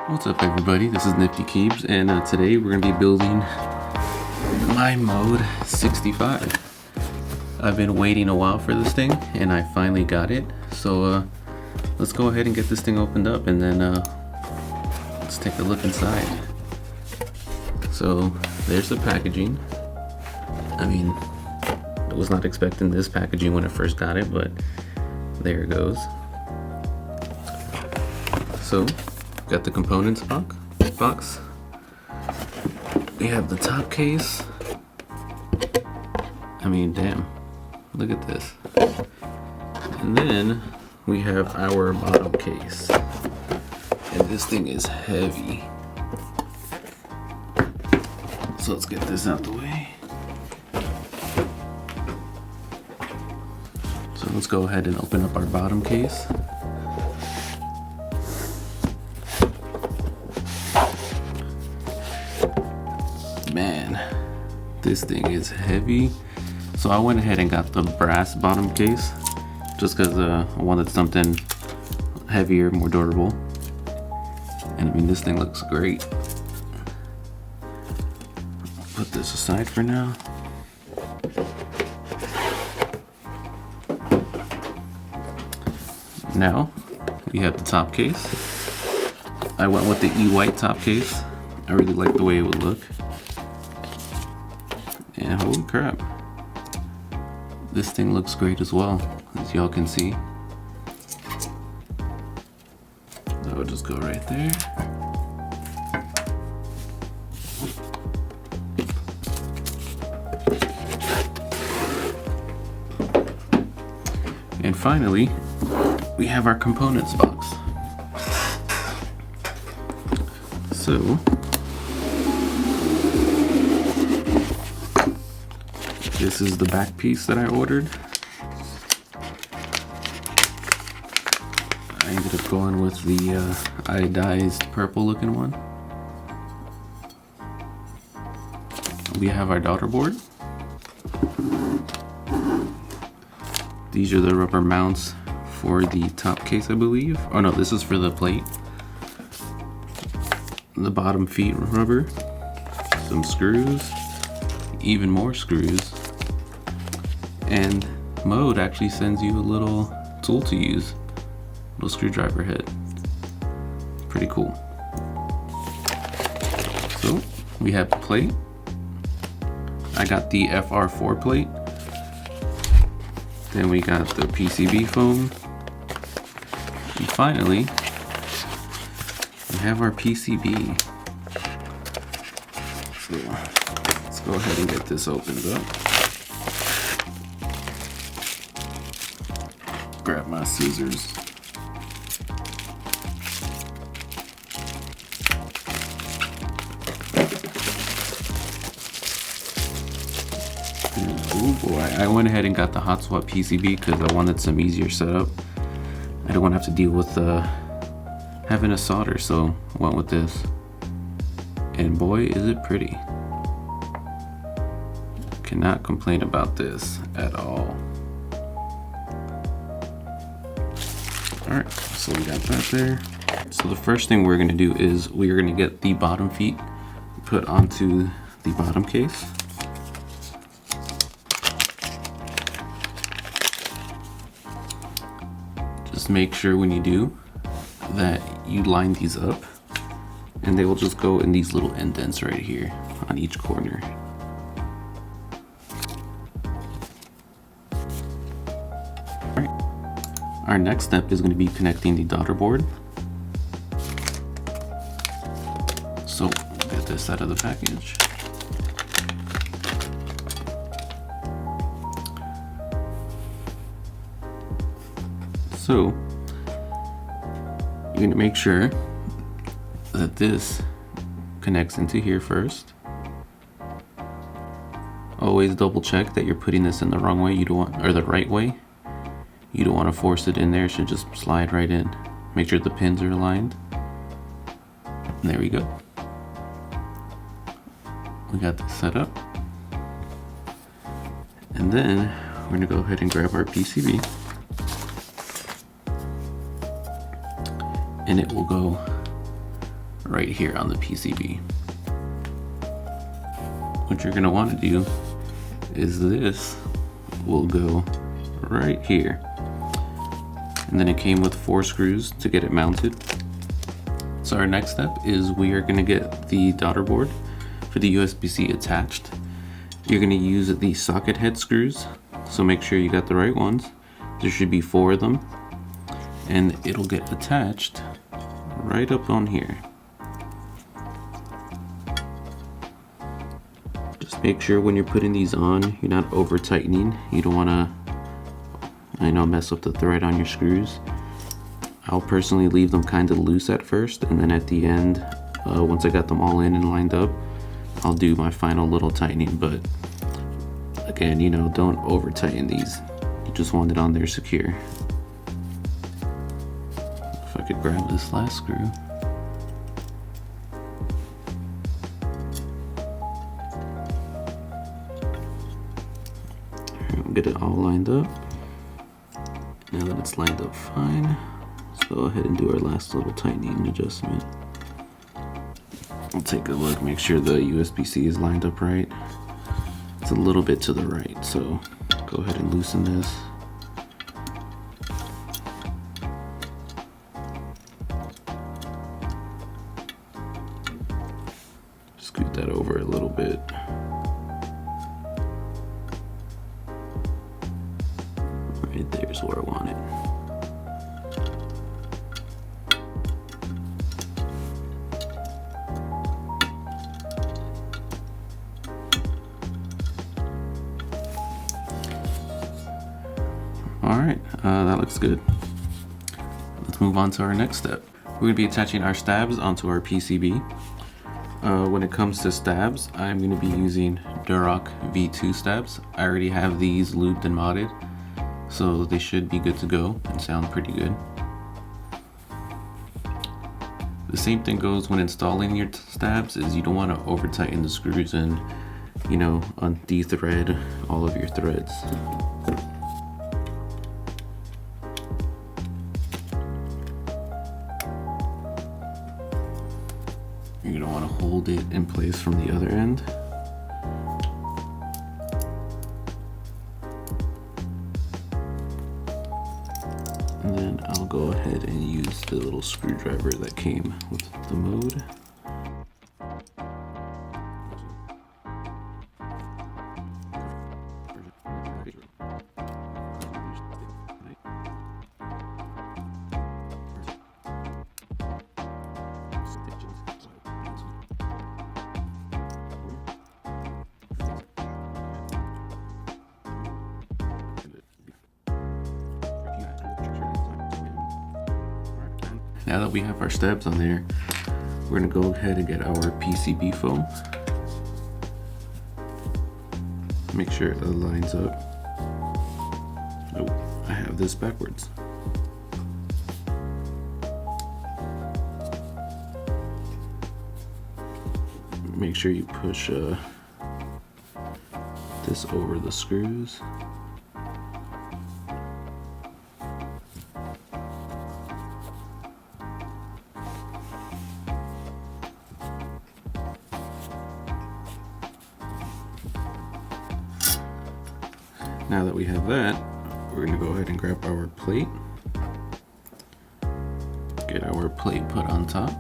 What's up everybody, this is Nifty Keeps, and today we're going to be building my Mode65. I've been waiting a while for this thing and I finally got it, so let's go ahead and get this thing opened up and then let's take a look inside. So there's the packaging. I mean, I was not expecting this packaging when I first got it, but there it goes. So got the components box. We have the top case. I mean, damn, look at this. And then we have our bottom case. And this thing is heavy. So let's get this out the way. So let's go ahead and open up our bottom case. Man, this thing is heavy. So I went ahead and got the brass bottom case just because I wanted something heavier, more durable. And I mean, this thing looks great. Put this aside for now. Now we have the top case. I went with the E-white top case. I really like the way it would look. And holy crap, this thing looks great as well, as y'all can see. That would just go right there. And finally, we have our components box. So this is the back piece that I ordered. I ended up going with the iodized purple looking one. We have our daughter board. These are the rubber mounts for the top case, I believe. Oh no, this is for the plate. The bottom feet rubber. Some screws. Even more screws. And Mode actually sends you a little tool to use. Little screwdriver head. Pretty cool. So we have the plate. I got the FR4 plate. Then we got the PCB foam. And finally, we have our PCB. So let's go ahead and get this opened up. Grab my scissors. Oh boy, I went ahead and got the hot swap PCB because I wanted some easier setup. I don't want to have to deal with having a solder, so I went with this. And boy, is it pretty. Cannot complain about this at all. Alright, so we got that there. So the first thing we're going to do is we are going to get the bottom feet put onto the bottom case. Just make sure when you do that you line these up, and they will just go in these little indents right here on each corner. Our next step is going to be connecting the daughter board. So get this out of the package. So you're going to make sure that this connects into here first. Always double check that you're putting this in the wrong way, you don't want, or the right way. You don't want to force it in there, it should just slide right in. Make sure the pins are aligned. And there we go. We got this set up. And then we're going to go ahead and grab our PCB. And it will go right here on the PCB. What you're gonna want to do is this will go right here. And then it came with 4 screws to get it mounted. So our next step is we are gonna get the daughter board for the USB-C attached. You're gonna use the socket head screws, so make sure you got the right ones. There should be 4 of them, and it'll get attached right up on here. Just make sure when you're putting these on, you're not over tightening. You don't wanna, mess up the thread on your screws. I'll personally leave them kind of loose at first, and then at the end, once I got them all in and lined up, I'll do my final little tightening. But again, don't over tighten these. You just want it on there secure. If I could grab this last screw. We'll get it all lined up. Now that it's lined up fine, let's go ahead and do our last little tightening adjustment. We'll take a look, make sure the USB-C is lined up right. It's a little bit to the right, so go ahead and loosen this. Scoot that over a little bit. Right there's where I want it. Alright, that looks good. Let's move on to our next step. We're going to be attaching our stabs onto our PCB. When it comes to stabs, I'm going to be using Durock V2 stabs. I already have these lubed and modded, so they should be good to go and sound pretty good. The same thing goes when installing your stabs, is you don't want to over tighten the screws and, de-thread all of your threads. You're going to want to hold it in place from the other end. And then I'll go ahead and use the little screwdriver that came with the Mode. Now that we have our stabs on there, we're gonna go ahead and get our PCB foam. Make sure it lines up. Oh, I have this backwards. Make sure you push this over the screws. Now that we have that, we're going to go ahead and grab our plate. Get our plate put on top.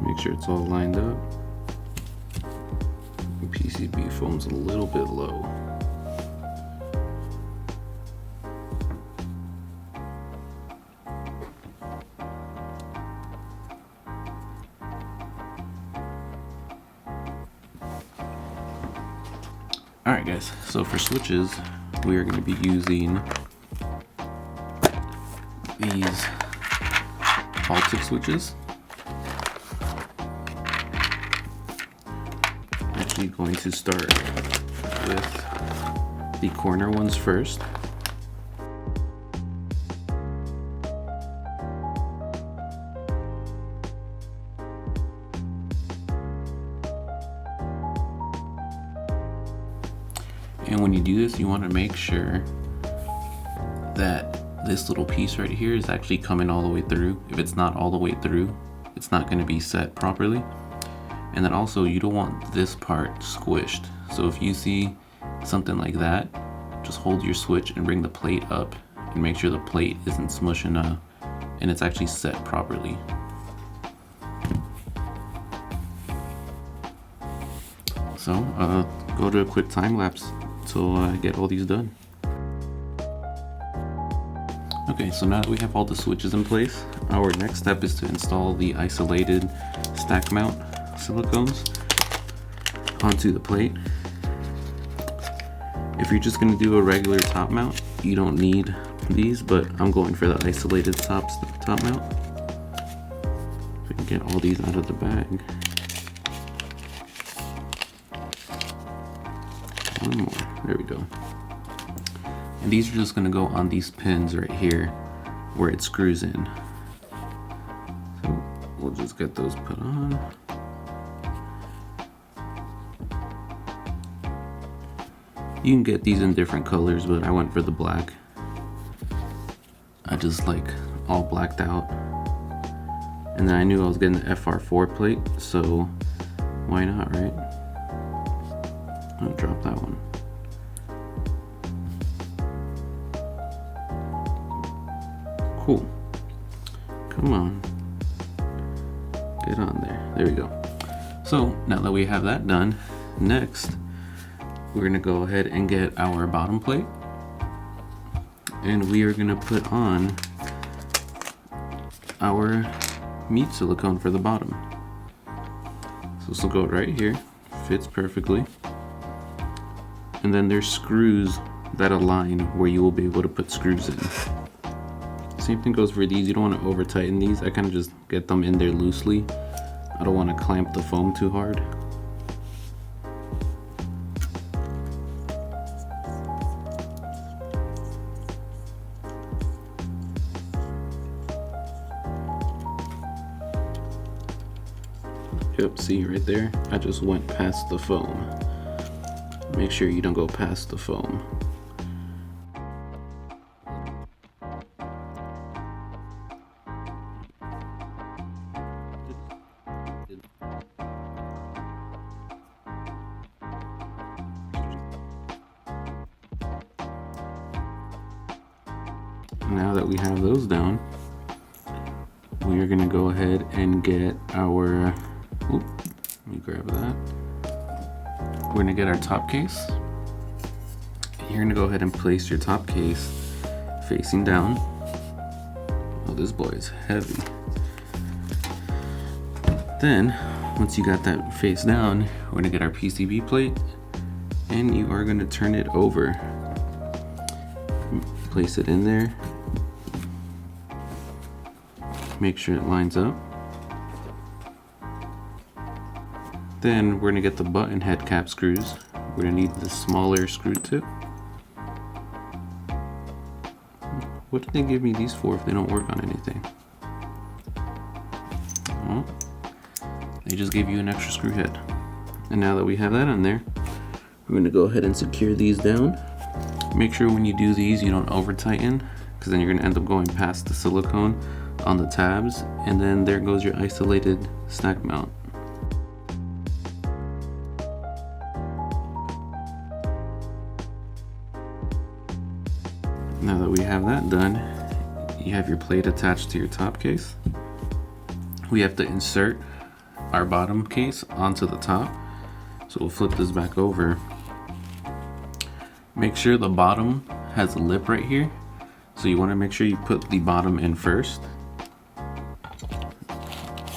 Make sure it's all lined up. The PCB foam's a little bit low. Alright guys, so for switches, we are going to be using these Baltic switches. I'm actually going to start with the corner ones first. And when you do this, you want to make sure that this little piece right here is actually coming all the way through. If it's not all the way through, it's not going to be set properly. And then also, you don't want this part squished. So if you see something like that, just hold your switch and bring the plate up and make sure the plate isn't smushing up and it's actually set properly. So go to a quick time lapse till I get all these done. Okay, so now that we have all the switches in place, our next step is to install the isolated stack mount silicones onto the plate. If you're just going to do a regular top mount, you don't need these, but I'm going for the isolated top mount. If we can get all these out of the bag. One more, there we go. And these are just going to go on these pins right here where it screws in. So we'll just get those put on. You can get these in different colors, but I went for the black. I just like all blacked out. And then I knew I was getting the FR4 plate, so why not, right? I'll drop that one. Cool. Come on. Get on there. There we go. So now that we have that done, next we're gonna go ahead and get our bottom plate, and we are gonna put on our meat silicone for the bottom. So this will go right here, fits perfectly. And then there's screws that align where you will be able to put screws in. Same thing goes for these. You don't want to over tighten these. I kind of just get them in there loosely. I don't want to clamp the foam too hard. Yep, see right there? I just went past the foam. Make sure you don't go past the foam. Now that we have those down, we are going to go ahead and get our, let me grab that. We're going to get our top case. You're going to go ahead and place your top case facing down. Oh, this boy is heavy. Then, once you got that face down, we're going to get our PCB plate, and you are going to turn it over. Place it in there. Make sure it lines up. Then we're gonna get the button head cap screws. We're gonna need the smaller screw tip. What did they give me these for if they don't work on anything? Well, they just gave you an extra screw head. And now that we have that on there, we're gonna go ahead and secure these down. Make sure when you do these you don't over tighten, because then you're gonna end up going past the silicone on the tabs, and then there goes your isolated stack mount. Now that we have that done, you have your plate attached to your top case. We have to insert our bottom case onto the top. So we'll flip this back over. Make sure the bottom has a lip right here. So you want to make sure you put the bottom in first.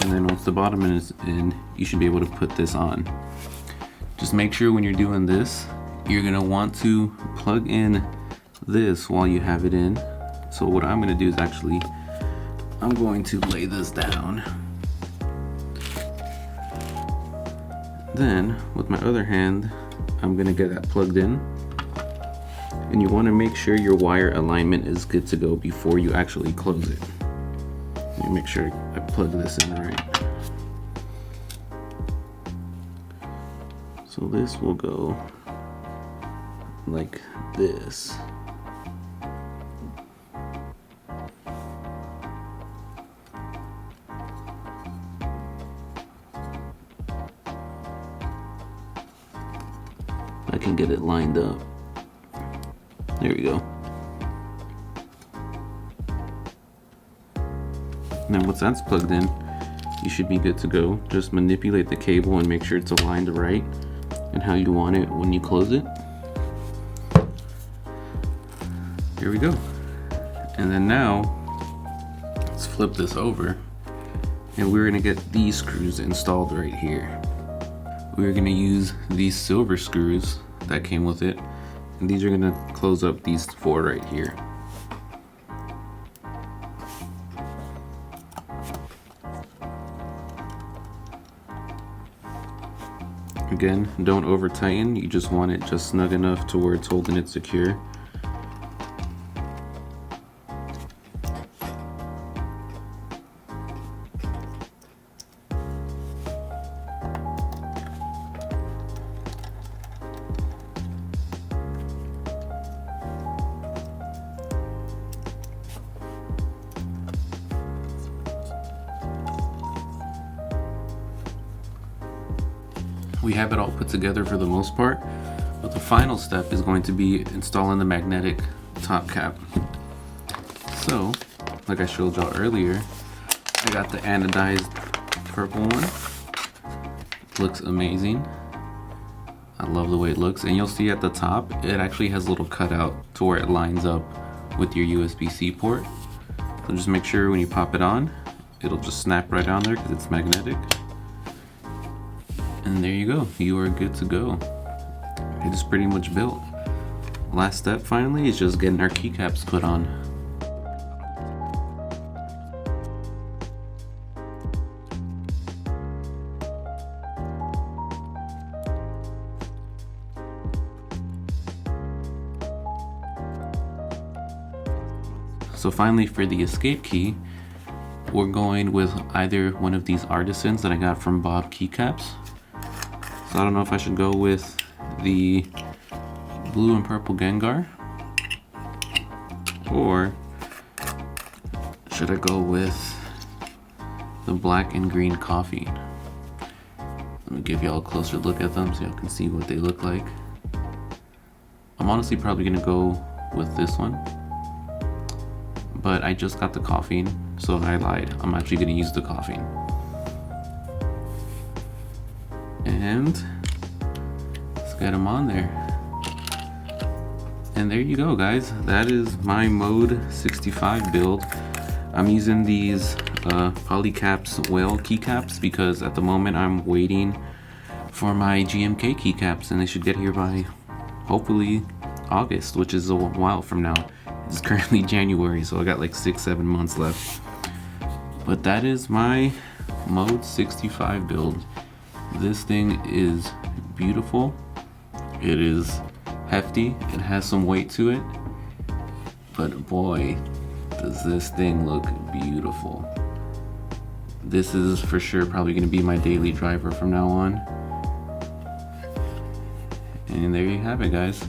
And then once the bottom is in, you should be able to put this on. Just make sure when you're doing this, you're gonna want to plug in this while you have it in. So what I'm gonna do is actually, I'm going to lay this down. Then with my other hand, I'm gonna get that plugged in. And you wanna make sure your wire alignment is good to go before you actually close it. Let me make sure I plug this in right. So this will go like this. I can get it lined up. There we go. Now once that's plugged in, you should be good to go. Just manipulate the cable and make sure it's aligned right and how you want it when you close it. Here we go. And then now, let's flip this over and we're gonna get these screws installed right here. We're gonna use these silver screws that came with it, and these are gonna close up these 4 right here. Again, don't over tighten, you just want it just snug enough to where it's holding it secure. We have it all put together for the most part, but the final step is going to be installing the magnetic top cap. So, like I showed y'all earlier, I got the anodized purple one. Looks amazing. I love the way it looks, and you'll see at the top, it actually has a little cutout to where it lines up with your USB-C port. So just make sure when you pop it on, it'll just snap right on there because it's magnetic. And there you go, you are good to go. It is pretty much built. Last step finally is just getting our keycaps put on. So finally, for the escape key, we're going with either one of these Artisans that I got from B.O.B keycaps. So I don't know if I should go with the blue and purple Gengar, or should I go with the black and green coffee? Let me give y'all a closer look at them so y'all can see what they look like. I'm honestly probably gonna go with this one, but I just got the coffee, so I lied. I'm actually gonna use the coffee. And let's get them on there. And there you go, guys. That is my Mode65 build. I'm using these Polycaps whale keycaps because at the moment I'm waiting for my GMK keycaps, and they should get here by hopefully August, which is a while from now. It's currently January, so I got like 6-7 months left. But that is my Mode65 build. This thing is beautiful. It is hefty. It has some weight to it. But boy, does this thing look beautiful. This is for sure probably going to be my daily driver from now on. And there you have it, guys.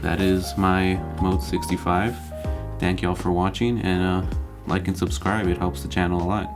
That is my Mode65. Thank y'all for watching, and like and subscribe. It helps the channel a lot.